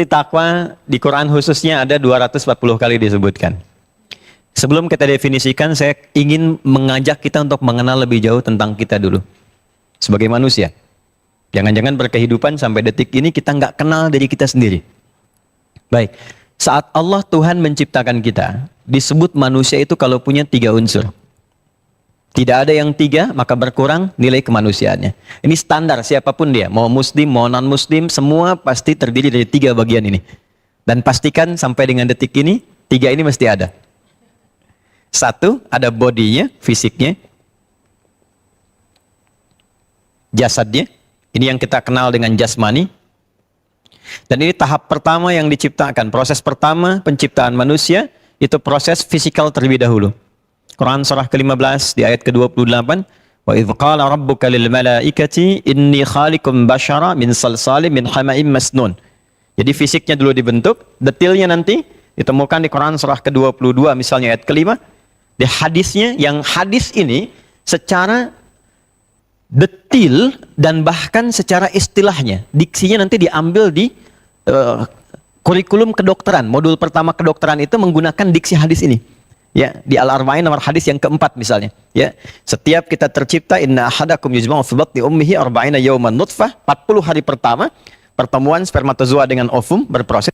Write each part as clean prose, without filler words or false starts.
Takwa di Quran khususnya ada 240 kali disebutkan. Sebelum kita definisikan, saya ingin mengajak kita untuk mengenal lebih jauh tentang kita dulu. Sebagai manusia. Jangan-jangan berkehidupan sampai detik ini kita nggak kenal diri kita sendiri. Baik, saat Allah Tuhan menciptakan kita, disebut manusia itu kalau punya 3 unsur. Tidak ada yang 3, maka berkurang nilai kemanusiaannya. Ini standar siapapun dia, mau muslim, mau non-muslim, semua pasti terdiri dari 3 bagian ini. Dan pastikan sampai dengan detik ini, 3 ini mesti ada. 1, ada bodinya, fisiknya, jasadnya. Ini yang kita kenal dengan jasmani. Dan ini tahap pertama yang diciptakan. Proses pertama penciptaan manusia, itu proses fisikal terlebih dahulu. Quran surah ke-15 di ayat ke-28, wa idz qala rabbuka lil malaikati inni khaliqum basyara min salsalin min hama'im masnun. Jadi fisiknya dulu dibentuk, detailnya nanti ditemukan di Quran surah ke-22 misalnya ayat ke-5. Di hadisnya, yang hadis ini secara detail dan bahkan secara istilahnya, diksinya nanti diambil di kurikulum kedokteran. Modul pertama kedokteran itu menggunakan diksi hadis ini. Ya, di Al-Arba'in nomor hadis yang keempat misalnya, ya. Setiap kita tercipta, inna ahadakum yujma'u fi batni ummihi arba'ina yawman nutfah, 40 hari pertama pertemuan spermatozoa dengan ovum berproses.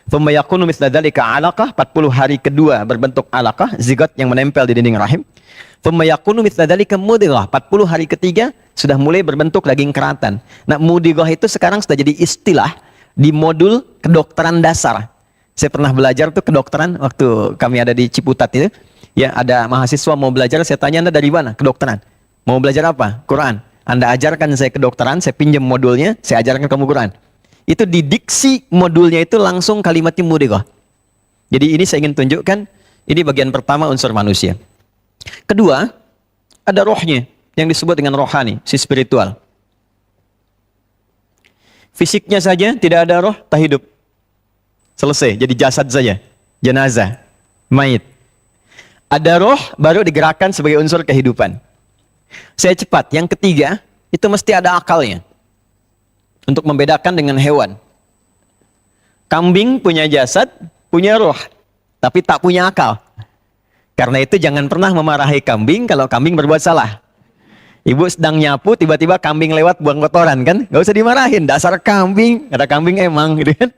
Thumma yakunu mithla dzalika 'alaqah, 40 hari kedua berbentuk alaqah, zigot yang menempel di dinding rahim. Thumma yakunu mithla dzalika mudghah, 40 hari ketiga sudah mulai berbentuk daging keratan. Nah, mudghah itu sekarang sudah jadi istilah di modul kedokteran dasar. Saya pernah belajar tuh kedokteran waktu kami ada di Ciputat itu. Ya, ada mahasiswa mau belajar, saya tanya, Anda dari mana? Kedokteran. Mau belajar apa? Quran. Anda ajarkan saya kedokteran, saya pinjam modulnya, saya ajarkan kamu Quran. Itu di diksi modulnya itu langsung kalimatnya mudghah. Jadi ini saya ingin tunjukkan, ini bagian pertama unsur manusia. Kedua, ada rohnya yang disebut dengan rohani, si spiritual. Fisiknya saja tidak ada roh, tak hidup. Selesai, jadi jasad saja, jenazah, mayit. Ada roh, baru digerakkan sebagai unsur kehidupan. Saya cepat, yang ketiga, itu mesti ada akalnya. Untuk membedakan dengan hewan. Kambing punya jasad, punya roh, tapi tak punya akal. Karena itu jangan pernah memarahi kambing kalau kambing berbuat salah. Ibu sedang nyapu, tiba-tiba kambing lewat buang kotoran kan? Gak usah dimarahin, dasar kambing, ada kambing emang gitu kan?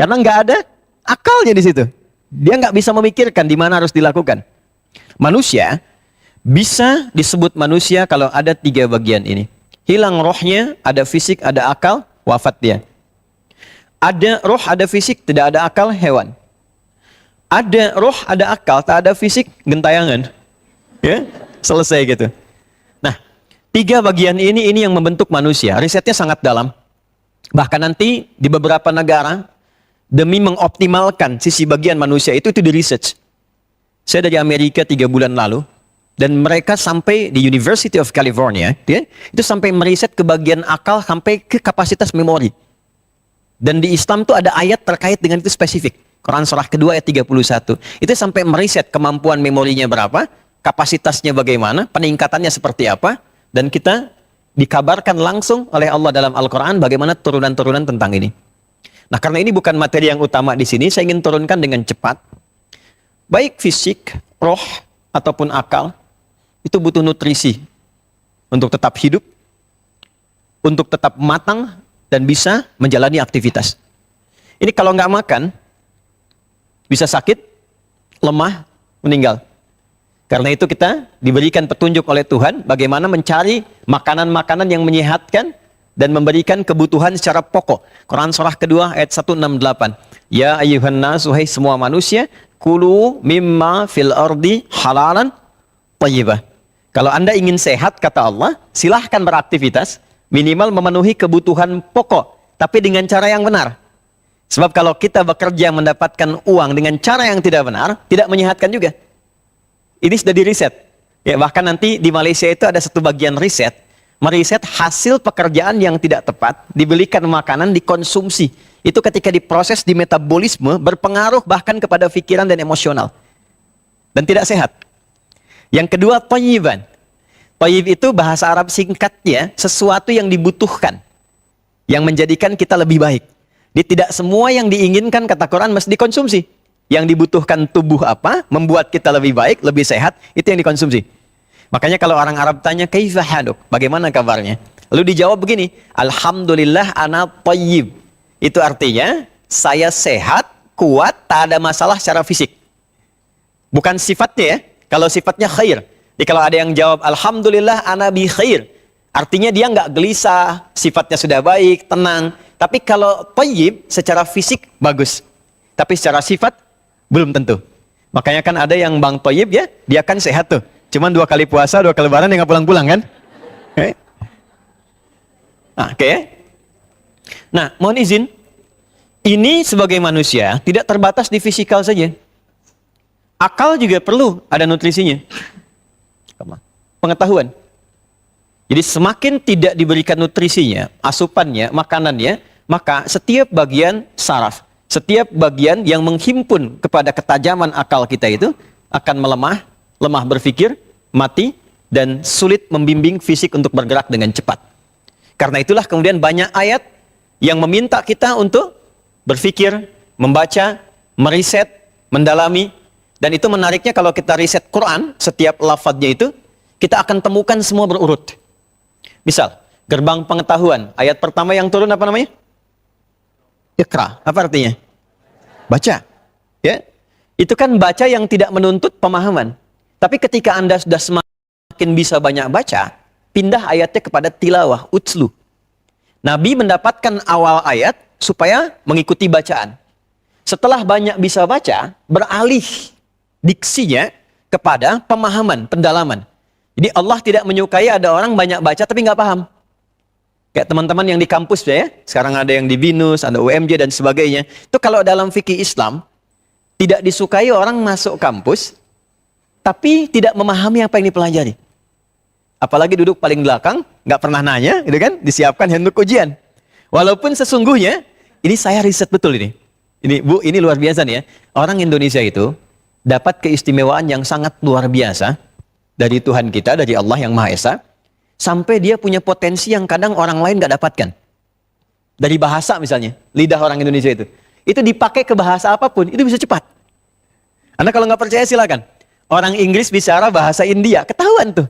Karena nggak ada akalnya di situ. Dia nggak bisa memikirkan di mana harus dilakukan. Manusia bisa disebut manusia kalau ada 3 bagian ini. Hilang rohnya, ada fisik, ada akal, wafat dia. Ada roh, ada fisik, tidak ada akal, hewan. Ada roh, ada akal, tak ada fisik, gentayangan. Ya, selesai gitu. Nah, 3 bagian ini yang membentuk manusia. Risetnya sangat dalam. Bahkan nanti di beberapa negara, demi mengoptimalkan sisi bagian manusia itu di research. Saya dari Amerika 3 bulan lalu, dan mereka sampai di University of California, ya, itu sampai meriset ke bagian akal sampai ke kapasitas memori. Dan di Islam tuh ada ayat terkait dengan itu spesifik. Quran surah kedua ayat 31. Itu sampai meriset kemampuan memorinya berapa, kapasitasnya bagaimana, peningkatannya seperti apa, dan kita dikabarkan langsung oleh Allah dalam Al-Quran bagaimana turunan-turunan tentang ini. Nah, karena ini bukan materi yang utama di sini, saya ingin turunkan dengan cepat. Baik fisik, roh, ataupun akal, itu butuh nutrisi untuk tetap hidup, untuk tetap matang, dan bisa menjalani aktivitas. Ini kalau nggak makan, bisa sakit, lemah, meninggal. Karena itu kita diberikan petunjuk oleh Tuhan bagaimana mencari makanan-makanan yang menyehatkan dan memberikan kebutuhan secara pokok. Quran surah kedua ayat 168. Ya ayyuhan nas, wahai semua manusia, kulu mimma fil ardi halalan thayyibah. Kalau Anda ingin sehat, kata Allah, silahkan beraktivitas, minimal memenuhi kebutuhan pokok, tapi dengan cara yang benar. Sebab kalau kita bekerja mendapatkan uang dengan cara yang tidak benar, tidak menyehatkan juga. Ini sudah di riset. Ya, bahkan nanti di Malaysia itu ada satu bagian riset, meriset hasil pekerjaan yang tidak tepat, dibelikan makanan, dikonsumsi. Itu ketika diproses di metabolisme, berpengaruh bahkan kepada pikiran dan emosional. Dan tidak sehat. Yang kedua, thayyiban. Thayyib itu bahasa Arab singkatnya, sesuatu yang dibutuhkan. Yang menjadikan kita lebih baik. Jadi tidak semua yang diinginkan kata Quran mesti dikonsumsi. Yang dibutuhkan tubuh apa, membuat kita lebih baik, lebih sehat, itu yang dikonsumsi. Makanya kalau orang Arab tanya, kaifa haluk? Bagaimana kabarnya? Lalu dijawab begini, alhamdulillah ana thayyib. Itu artinya, saya sehat, kuat, tak ada masalah secara fisik. Bukan sifatnya ya. Kalau sifatnya khair. Jadi kalau ada yang jawab, alhamdulillah ana bi khair. Artinya dia nggak gelisah, sifatnya sudah baik, tenang. Tapi kalau thayyib, secara fisik bagus. Tapi secara sifat, belum tentu. Makanya kan ada yang bang thayyib ya, dia kan sehat tuh. Cuman 2 kali puasa, 2 kali lebaran, dia nggak pulang-pulang kan? Oke. Nah, mohon izin. Ini sebagai manusia tidak terbatas di fisikal saja. Akal juga perlu ada nutrisinya. Pengetahuan. Jadi semakin tidak diberikan nutrisinya, asupannya, makanannya, maka setiap bagian saraf, setiap bagian yang menghimpun kepada ketajaman akal kita itu akan melemah, lemah berpikir, mati, dan sulit membimbing fisik untuk bergerak dengan cepat. Karena itulah kemudian banyak ayat yang meminta kita untuk berpikir, membaca, meriset, mendalami. Dan itu menariknya kalau kita riset Quran, setiap lafadznya itu, kita akan temukan semua berurut. Misal, gerbang pengetahuan. Ayat pertama yang turun apa namanya? Iqra. Apa artinya? Baca. Ya, itu kan baca yang tidak menuntut pemahaman. Tapi ketika Anda sudah semakin bisa banyak baca, pindah ayatnya kepada tilawah, utslu. Nabi mendapatkan awal ayat supaya mengikuti bacaan. Setelah banyak bisa baca, beralih diksinya kepada pemahaman, pendalaman. Jadi Allah tidak menyukai ada orang banyak baca tapi nggak paham. Kayak teman-teman yang di kampus ya, sekarang ada yang di BINUS, ada UMJ dan sebagainya. Itu kalau dalam fikih Islam, tidak disukai orang masuk kampus, tapi tidak memahami apa yang dipelajari. Apalagi duduk paling belakang, nggak pernah nanya, gitu kan? Disiapkan handuk ujian. Walaupun sesungguhnya, ini saya riset betul ini. Ini Bu, ini luar biasa nih ya. Orang Indonesia itu dapat keistimewaan yang sangat luar biasa dari Tuhan kita, dari Allah yang Maha Esa, sampai dia punya potensi yang kadang orang lain nggak dapatkan. Dari bahasa misalnya, lidah orang Indonesia itu dipakai ke bahasa apapun, itu bisa cepat. Anda kalau nggak percaya silakan. Orang Inggris bicara bahasa India, ketahuan tuh.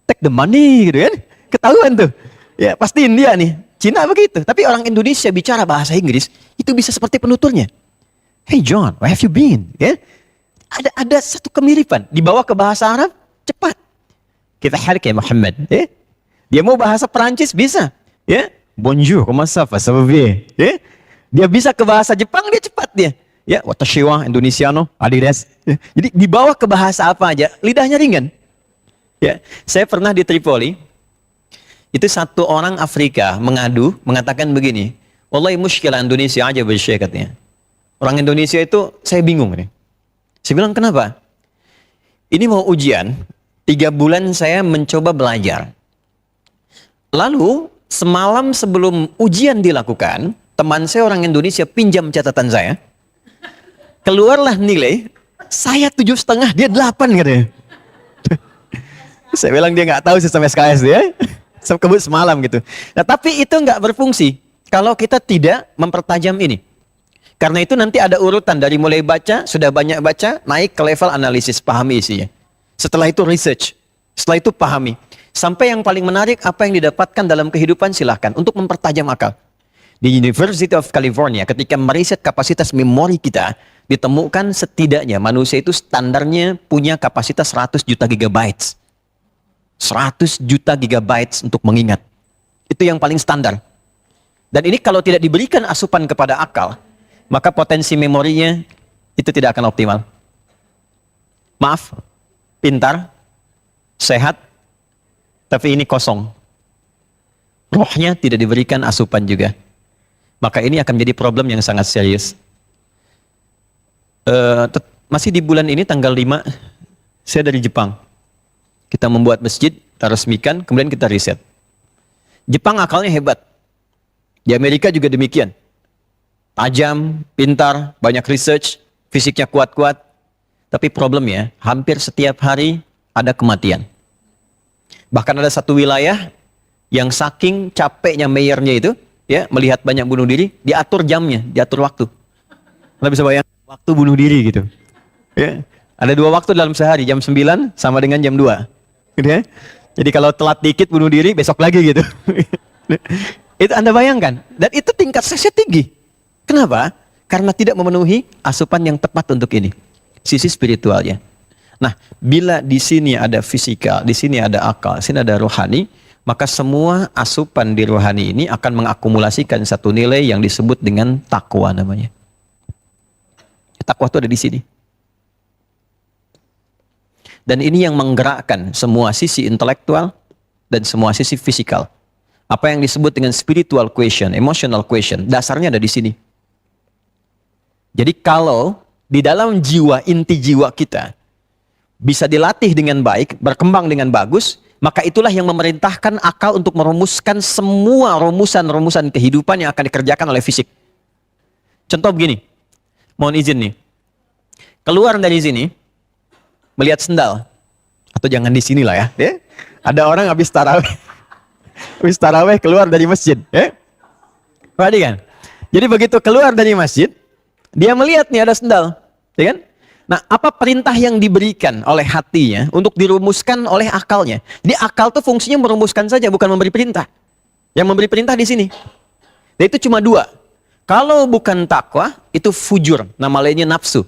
Take the money, gitu kan? Ketahuan tuh. Ya pasti India nih. Cina begitu. Tapi orang Indonesia bicara bahasa Inggris, itu bisa seperti penuturnya. Hey John, where have you been? Ya, ada satu kemiripan. Dibawa ke bahasa Arab, cepat. Kita harik ya Muhammad. Ya. Dia mau bahasa Perancis bisa. Ya, bonjour, comment ça va? Ça va bien? Ya. Dia bisa ke bahasa Jepang, dia cepat dia. Ya, watashi wa Indonesiano, adidas. Ya. Jadi dibawa ke bahasa apa aja, lidahnya ringan. Ya, saya pernah di Tripoli. Itu satu orang Afrika mengadu, mengatakan begini, wallahi muskilah Indonesia aja bersyai katanya. Orang Indonesia itu saya bingung nih. Saya bilang kenapa? Ini mau ujian, 3 bulan saya mencoba belajar. Lalu semalam sebelum ujian dilakukan, teman saya orang Indonesia pinjam catatan saya. Keluarlah nilai, saya 7,5, dia 8 katanya. Saya bilang dia nggak tahu sistem SKS dia. Kebut semalam gitu. Nah, tapi itu nggak berfungsi kalau kita tidak mempertajam ini. Karena itu nanti ada urutan dari mulai baca, sudah banyak baca, naik ke level analisis, pahami isinya. Setelah itu research, setelah itu pahami. Sampai yang paling menarik, apa yang didapatkan dalam kehidupan silahkan untuk mempertajam akal. Di University of California, ketika meriset kapasitas memori kita, ditemukan setidaknya manusia itu standarnya punya kapasitas 100 juta gigabytes. 100 juta gigabytes untuk mengingat. Itu yang paling standar. Dan ini kalau tidak diberikan asupan kepada akal, maka potensi memorinya itu tidak akan optimal. Maaf, pintar, sehat, tapi ini kosong. Rohnya tidak diberikan asupan juga. Maka ini akan menjadi problem yang sangat serius. Masih di bulan ini, tanggal 5, saya dari Jepang. Kita membuat masjid, kita resmikan, kemudian kita riset. Jepang akalnya hebat. Di Amerika juga demikian. Tajam, pintar, banyak research, fisiknya kuat-kuat. Tapi problemnya, hampir setiap hari ada kematian. Bahkan ada satu wilayah yang saking capeknya mayornya itu, ya, melihat banyak bunuh diri, diatur jamnya, diatur waktu. Anda bisa bayangkan waktu bunuh diri gitu. Ya. Ada 2 waktu dalam sehari, jam 9 sama dengan jam 2. Gitu ya. Jadi kalau telat dikit bunuh diri, besok lagi gitu. Itu Anda bayangkan. Dan itu tingkat stresnya tinggi. Kenapa? Karena tidak memenuhi asupan yang tepat untuk ini. Sisi spiritualnya. Nah, bila di sini ada fisikal, di sini ada akal, di sini ada rohani, maka semua asupan di rohani ini akan mengakumulasikan satu nilai yang disebut dengan takwa namanya. Takwa itu ada di sini. Dan ini yang menggerakkan semua sisi intelektual dan semua sisi fisikal. Apa yang disebut dengan spiritual quotient, emotional quotient, dasarnya ada di sini. Jadi kalau di dalam jiwa, inti jiwa kita bisa dilatih dengan baik, berkembang dengan bagus, maka itulah yang memerintahkan akal untuk merumuskan semua rumusan-rumusan kehidupan yang akan dikerjakan oleh fisik. Contoh begini, mohon izin nih, keluar dari sini, melihat sendal, atau jangan di sini lah ya, ada orang habis taraweh keluar dari masjid, perhatikan. Jadi begitu keluar dari masjid, dia melihat nih ada sendal, ya kan? Nah, apa perintah yang diberikan oleh hatinya untuk dirumuskan oleh akalnya? Di akal tuh fungsinya merumuskan saja, bukan memberi perintah. Yang memberi perintah di sini. Dan itu cuma 2. Kalau bukan takwa, itu fujur, nama lainnya nafsu.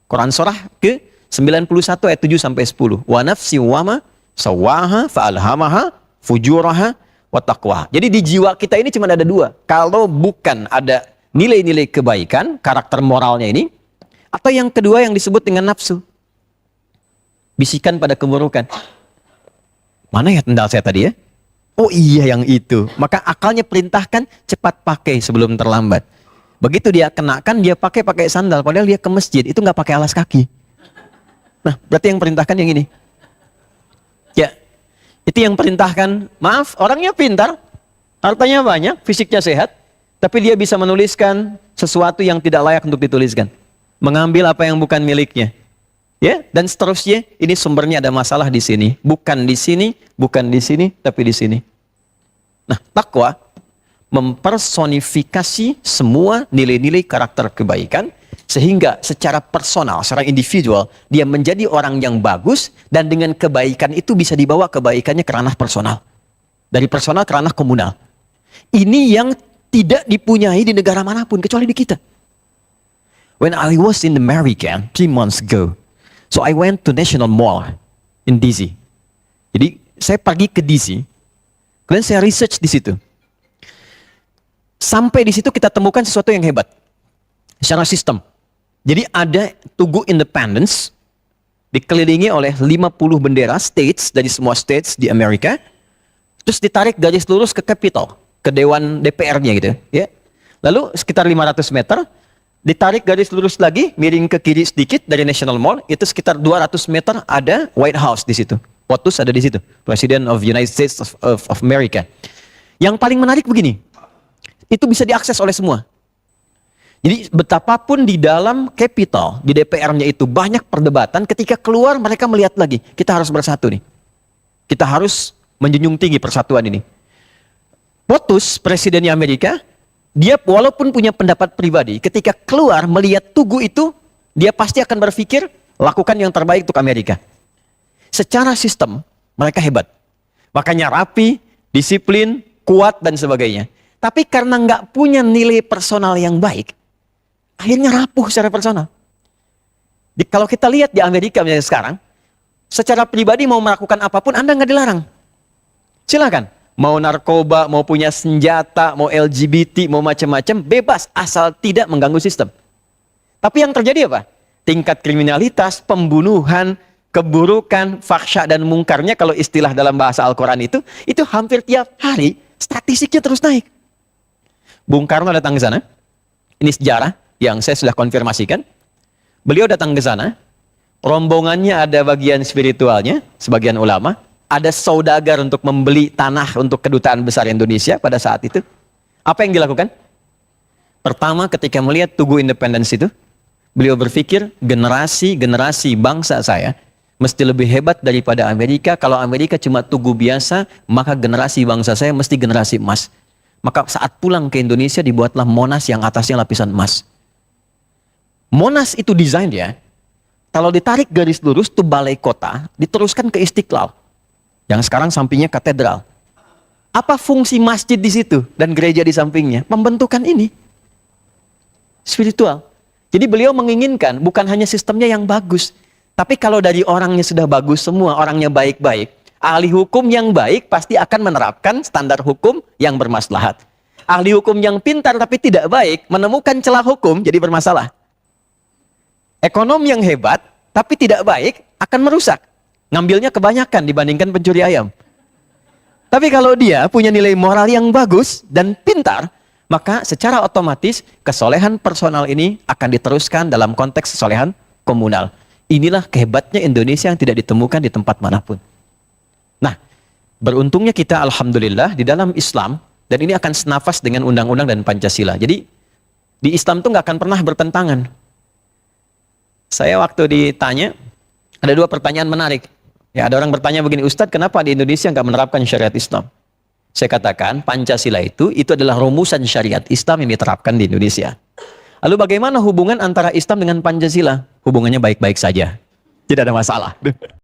Quran surah ke 91 ayat 7 sampai 10. Wa nafsi wa ma sawaha fa'alhamaha fujuraha wa taqwa. Jadi di jiwa kita ini cuma ada 2. Kalau bukan ada nilai-nilai kebaikan, karakter moralnya ini, atau yang kedua yang disebut dengan nafsu. Bisikan pada keburukan. Mana ya tendal saya tadi ya? Oh iya yang itu. Maka akalnya perintahkan cepat pakai sebelum terlambat. Begitu dia kenakan, dia pakai sandal. Padahal dia ke masjid, itu nggak pakai alas kaki. Nah, berarti yang perintahkan yang ini. Ya, itu yang perintahkan. Maaf, orangnya pintar, hartanya banyak, fisiknya sehat, tapi dia bisa menuliskan sesuatu yang tidak layak untuk dituliskan. Mengambil apa yang bukan miliknya. Ya, dan seterusnya, ini sumbernya ada masalah di sini. Bukan di sini, bukan di sini, tapi di sini. Nah, takwa mempersonifikasi semua nilai-nilai karakter kebaikan, sehingga secara personal, secara individual, dia menjadi orang yang bagus, dan dengan kebaikan itu bisa dibawa kebaikannya ke ranah personal. Dari personal ke ranah komunal. Ini yang tidak dipunyai di negara manapun, kecuali di kita. When I was in America 3 months ago, so I went to National Mall in DC. Jadi saya pergi ke DC, kemudian saya research di situ. Sampai di situ kita temukan sesuatu yang hebat secara sistem. Jadi ada Tugu Independence dikelilingi oleh 50 bendera states dari semua states di Amerika. Terus ditarik garis lurus ke Capitol, ke Dewan DPR-nya gitu, ya. Lalu sekitar 500 meter ditarik garis lurus lagi, miring ke kiri sedikit dari National Mall, itu sekitar 200 meter ada White House di situ. POTUS ada di situ, President of United States of America. Yang paling menarik begini, itu bisa diakses oleh semua. Jadi betapapun di dalam Capitol, di DPR-nya itu banyak perdebatan, ketika keluar mereka melihat lagi, kita harus bersatu nih. Kita harus menjunjung tinggi persatuan ini. POTUS, Presidennya Amerika, dia walaupun punya pendapat pribadi, ketika keluar melihat tugu itu, dia pasti akan berpikir, lakukan yang terbaik untuk Amerika. Secara sistem, mereka hebat. Makanya rapi, disiplin, kuat, dan sebagainya. Tapi karena nggak punya nilai personal yang baik, akhirnya rapuh secara personal. Kalau kita lihat di Amerika misalnya sekarang, secara pribadi mau melakukan apapun, Anda nggak dilarang. Silakan. Mau narkoba, mau punya senjata, mau LGBT, mau macam-macam, bebas asal tidak mengganggu sistem. Tapi yang terjadi apa? Tingkat kriminalitas, pembunuhan, keburukan, fahsya dan mungkarnya, kalau istilah dalam bahasa Al-Quran itu hampir tiap hari statistiknya terus naik. Bung Karno datang ke sana. Ini sejarah yang saya sudah konfirmasikan. Beliau datang ke sana. Rombongannya ada bagian spiritualnya, sebagian ulama. Ada saudagar untuk membeli tanah untuk kedutaan besar Indonesia pada saat itu. Apa yang dilakukan? Pertama, ketika melihat Tugu Independence itu, beliau berpikir generasi bangsa saya mesti lebih hebat daripada Amerika. Kalau Amerika cuma tugu biasa, maka generasi bangsa saya mesti generasi emas. Maka saat pulang ke Indonesia dibuatlah Monas yang atasnya lapisan emas. Monas itu desain ya. Kalau ditarik garis lurus tuh balai kota, diteruskan ke Istiqlal. Yang sekarang sampingnya katedral. Apa fungsi masjid di situ dan gereja di sampingnya? Pembentukan ini. Spiritual. Jadi beliau menginginkan bukan hanya sistemnya yang bagus, tapi kalau dari orangnya sudah bagus semua, orangnya baik-baik, ahli hukum yang baik pasti akan menerapkan standar hukum yang bermaslahat. Ahli hukum yang pintar tapi tidak baik, menemukan celah hukum jadi bermasalah. Ekonom yang hebat tapi tidak baik akan merusak. Ngambilnya kebanyakan dibandingkan pencuri ayam. Tapi kalau dia punya nilai moral yang bagus dan pintar, maka secara otomatis kesolehan personal ini akan diteruskan dalam konteks kesolehan komunal. Inilah kehebatnya Indonesia yang tidak ditemukan di tempat manapun. Nah, beruntungnya kita alhamdulillah di dalam Islam, dan ini akan senafas dengan undang-undang dan Pancasila. Jadi di Islam itu nggak akan pernah bertentangan. Saya waktu ditanya, ada dua pertanyaan menarik. Ya, ada orang bertanya begini, Ustadz, kenapa di Indonesia nggak menerapkan syariat Islam? Saya katakan, Pancasila itu adalah rumusan syariat Islam yang diterapkan di Indonesia. Lalu bagaimana hubungan antara Islam dengan Pancasila? Hubungannya baik-baik saja. Tidak ada masalah.